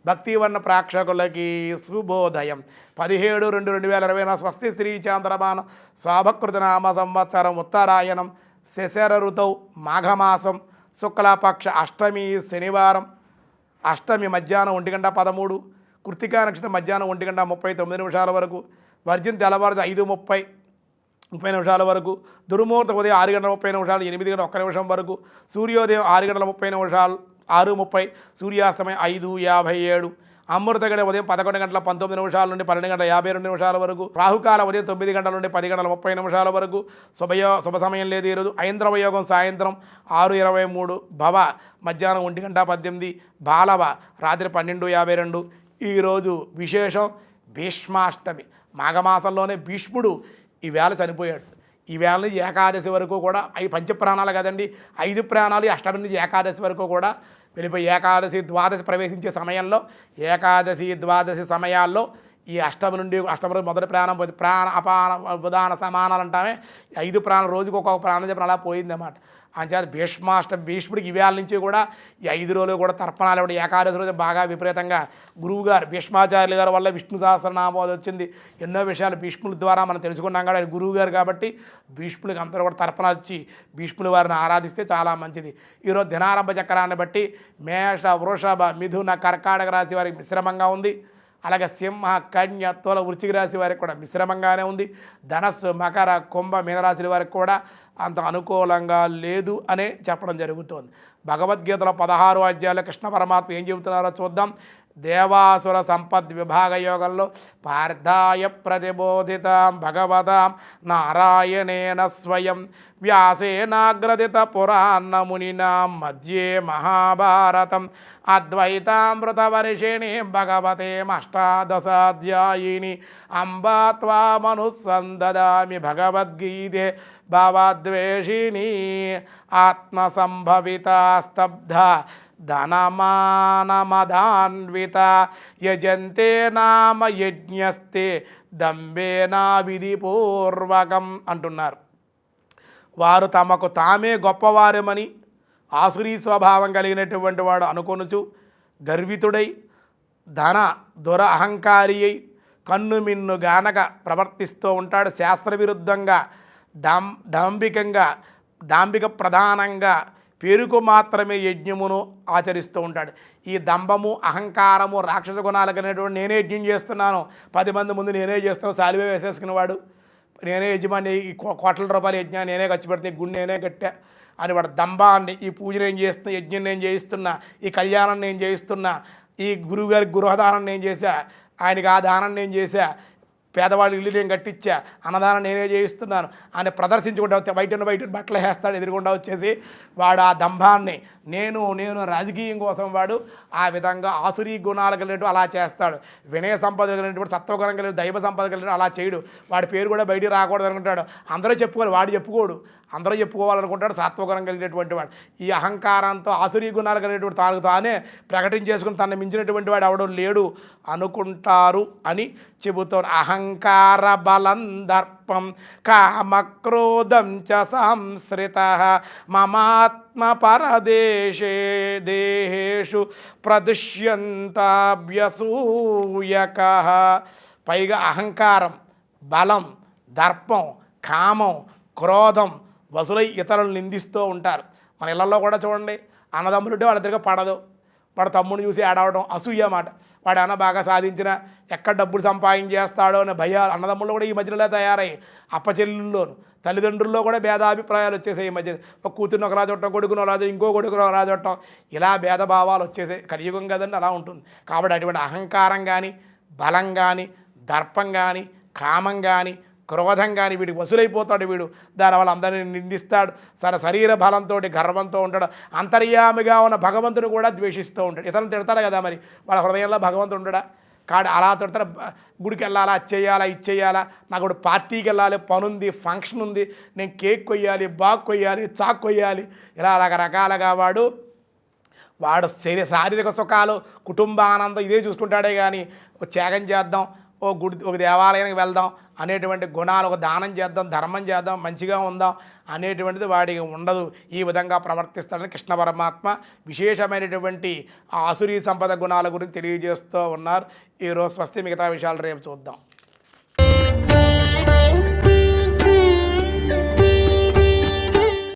భక్తివర్ణ ప్రేక్షకులకి శుభోదయం. 17/2/2024 స్వస్తి శ్రీ చాంద్రమాన స్వాభకృతనామ సంవత్సరం ఉత్తరాయణం శశర ఋతౌ మాఘమాసం శుక్లపక్ష అష్టమి శనివారం. అష్టమి మధ్యాహ్నం 1:13, కృత్తికా నక్షత్రం మధ్యాహ్నం 1:39 వరకు, వర్జిన్ తెల్లవారు 5:30 వరకు, దుర్ముహూర్తం ఉదయం 6:30 8:01 వరకు, సూర్యోదయం 6:30 6:30, సూర్యాస్తమయం 5:57, అమృత గడి ఉదయం 11:19 నుండి 12:52 వరకు, రాహుకాల ఉదయం 9 గంటల నుండి 10:30 వరకు, శుభ సమయం లేదు ఈరోజు. ఐంద్రవయోగం సాయంత్రం 6:23, భవ మధ్యాహ్నం 1:18, బాలవ రాత్రి 12:52. ఈరోజు విశేషం భీష్మాష్టమి. మాఘమాసంలోనే భీష్ముడు ఈవేళ చనిపోయాడు. ఈవేళ నుంచి ఏకాదశి వరకు కూడా పంచప్రాణాలు కదండి, 5 ప్రాణాలు అష్టమి నుంచి ఏకాదశి వరకు కూడా వెళ్ళిపోయి ఏకాదశి ద్వాదశి ప్రవేశించే సమయంలో, ఏకాదశి ద్వాదశి సమయాల్లో ఈ అష్టమి నుండి మొదటి ప్రాణం పోయింది. ప్రాణ అపాన ఉదాన సమానాలు అంటామే, 5 ప్రాణాలు రోజుకి ఒక్కొక్క ప్రాణం చెప్పిన అలా పోయిందన్నమాట. అంచేత భీష్ముడికి ఇవేళ నుంచి కూడా ఈ 5 రోజులు కూడా తర్పణాలు ఇవ్వడం. ఏకాదశి రోజు బాగా విపరీతంగా గురువుగారు భీష్మాచార్యులు గారు వల్ల విష్ణు సహస్రనామాలు వచ్చింది. ఎన్నో విషయాలు భీష్ముల ద్వారా మనం తెలుసుకున్నాం కూడా. ఆయన గురువుగారు కాబట్టి భీష్ముడికి అందరూ కూడా తర్పణాలు ఇచ్చి భీష్ముల వారిని ఆరాధిస్తే చాలా మంచిది. ఈరోజు దినారంభ చక్రాన్ని బట్టి మేష, వృషభ, మిథున, కర్కాటక రాశి వారికి మిశ్రమంగా ఉంది. అలాగే సింహ, కన్య, తుల, వృశ్చిక రాశి వారికి కూడా మిశ్రమంగానే ఉంది. ధనస్సు, మకర, కుంభ, మీనరాశి వారికి కూడా అంత అనుకూలంగా లేదు అనే చెప్పడం జరుగుతోంది. భగవద్గీతలో 16 అధ్యాయాలు కృష్ణ పరమాత్మ ఏం చెబుతున్నారో చూద్దాం. దేవాసుర సంపద్ విభాగ యోగంలో పార్థాయ ప్రతిబోధితాం భగవతాం నారాయణేన స్వయం వ్యాసేనాగ్రదిత పురాణమునినా మధ్యే మహాభారతం అద్వైతామృతవర్షిణి భగవతేమష్టాదశాధ్యాయిని అంబా త్వామనుసందదామి భగవద్గీతే భవద్వేషిణి ఆత్మసంభవిత స్తబ్ధ ధనమానమదాన్విత యజంతే నామ యజ్ఞస్తే దంబేనా విధిపూర్వకం అంటున్నారు. వారు తమకు తామే గొప్పవారమని ఆసురీ స్వభావం కలిగినటువంటి వాడు అనుకొనుచు గర్వితుడై ధన దురహంకారి అయి కన్ను మిన్ను గానక ప్రవర్తిస్తూ ఉంటాడు. శాస్త్రవిరుద్ధంగా డాంబిక ప్రధానంగా పేరుకు మాత్రమే యజ్ఞమును ఆచరిస్తూ ఉంటాడు. ఈ దంభము, అహంకారము, రాక్షస గుణాలు కలిగినటువంటి నేనే యజ్ఞం చేస్తున్నాను, 10 మంది ముందు నేనే చేస్తున్నాను, సాలివే వేసేసుకునేవాడు, నేనే యజమాని, ఈ కోట్ల రూపాయల యజ్ఞాన్ని నేనే ఖర్చు పెడుతున్నా, ఈ గుడి నేనే కట్టా అని వాడు దంభాన్ని, ఈ పూజ నేను చేస్తున్నా, యజ్ఞం నేను చేయిస్తున్నా, ఈ కళ్యాణం నేను చేయిస్తున్నా, ఈ గురువుగారికి గృహదానం నేను చేశా, ఆయనకి ఆ దానం నేను చేశా, పేదవాళ్ళ ఇల్లు నేను కట్టించా, అన్నదానం నేనే చేయిస్తున్నాను అని ప్రదర్శించుకుంటా బయట బట్టలు వేస్తాడు. ఎదురుగుండా వచ్చేసి వాడు ఆ దంభాన్ని నేను రాజకీయం కోసం వాడు ఆ విధంగా ఆసురీ గుణాలు కలిగినట్టు అలా చేస్తాడు. వినయ సంపద కలిగినటువంటి, సత్వగుణం కలిగిన, దైవ సంపద కలిగిన అలా చేయడు. వాడి పేరు కూడా బయటికి రాకూడదు అనుకుంటాడు. అందరూ చెప్పుకోవాలి, వాడు చెప్పుకోడు, అందరూ చెప్పుకోవాలనుకుంటాడు. సత్వగుణం కలిగినటువంటి వాడు ఈ అహంకారంతో ఆసురీ గుణాలు కలిగినటువంటి తాను తానే ప్రకటించేసుకుని తనని మించినటువంటి వాడు ఎవడో లేడు అనుకుంటారు అని చెబుతాడు. అహంకార బలం దర్పం కామక్రోధం చ సంశ్రిత మమాత్మ పరదేశేషు ప్రదుష్యంతాభ్యసూయక. పైగా అహంకారం, బలం, దర్పం, కామం, క్రోధం వసులై ఇతరులను నిందిస్తూ ఉంటారు. మన ఇళ్లలో కూడా చూడండి, అన్నదమ్ములుంటే వాళ్ళ దగ్గర పడదు, వాడు తమ్ముడిని చూసి ఏడవడం అసూయ మాట. వాడు అన్న బాగా సాధించిన ఎక్కడ డబ్బులు సంపాదించేస్తాడో అనే భయాలు అన్నదమ్ముళ్ళు కూడా ఈ మధ్యలో తయారయ్యి. అప్పచెల్లుల్లోను తల్లిదండ్రుల్లో కూడా భేదాభిప్రాయాలు వచ్చేసాయి ఈ మధ్య. ఒక కూతుర్ని ఒకలా చూడటం, కొడుకుని ఒకలా చూడటం, ఇంకో కొడుకుని ఒకలా చూడటం, ఇలా భేదభావాలు వచ్చేసాయి. కలియుగం కదండి, అలా ఉంటుంది. కాబట్టి అటువంటి అహంకారం కానీ, బలం కానీ, దర్పం కానీ, కామం కానీ, క్రోధం కానీ వీడికి వసూలైపోతాడు. వీడు దానివల్ల అందరినీ నిందిస్తాడు. తన శరీర బలంతో గర్వంతో ఉంటాడు. అంతర్యామిగా ఉన్న భగవంతుని కూడా ద్వేషిస్తూ ఉంటాడు. ఇతరులను తిడతాడు కదా, మరి వాళ్ళ హృదయంలో భగవంతుడు ఉండడా? కాడు అలా తిడతాడు. గుడికి వెళ్ళాలా, అది ఇచ్చేయాలా, నాకు ఇప్పుడు పార్టీకి వెళ్ళాలి, పనుంది, ఫంక్షన్ ఉంది, నేను కేక్ కొయ్యాలి, బాగ్ కొయ్యాలి, చాక్ కొయ్యాలి, ఇలా రకరకాలుగా వాడు శారీరక సుఖాలు, కుటుంబ ఆనందం ఇదే చూసుకుంటాడే కానీ త్యాగం చేద్దాం, ఒక దేవాలయానికి వెళ్దాం అనేటువంటి గుణాలు, ఒక దానం చేద్దాం, ధర్మం చేద్దాం, మంచిగా ఉందాం అనేటువంటిది వాడికి ఉండదు. ఈ విధంగా ప్రవర్తిస్తాడని కృష్ణ పరమాత్మ విశేషమైనటువంటి ఆసురీ సంపద గుణాల గురించి తెలియజేస్తూ ఉన్నారు. ఈరోజు స్వస్తి, మిగతా విషయాలు రేపు చూద్దాం.